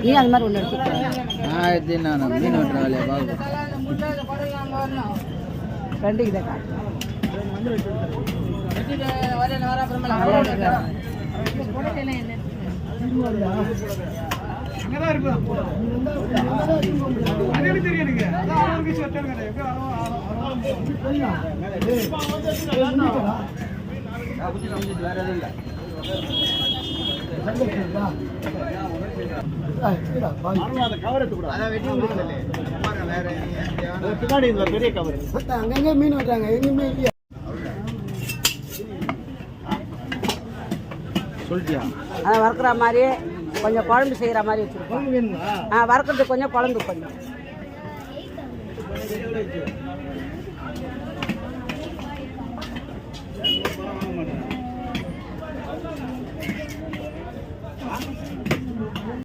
நீ அது மாதிரி ஒன்று எடுத்து நான் மீன் வெட்டுற வேலையை பார்க்க ரெண்டு இதை பெரிய கவர் அங்கங்க மீன் வெட்டுறாங்க எங்கேயுமே இல்லையா சொல்லிட்டியா அதை வறுக்கிற மாதிரி கொஞ்சம் குழம்பு செய்கிற மாதிரி வச்சுருக்கோம் வறுக்கிறதுக்கு கொஞ்சம் குழம்பு கொஞ்சம்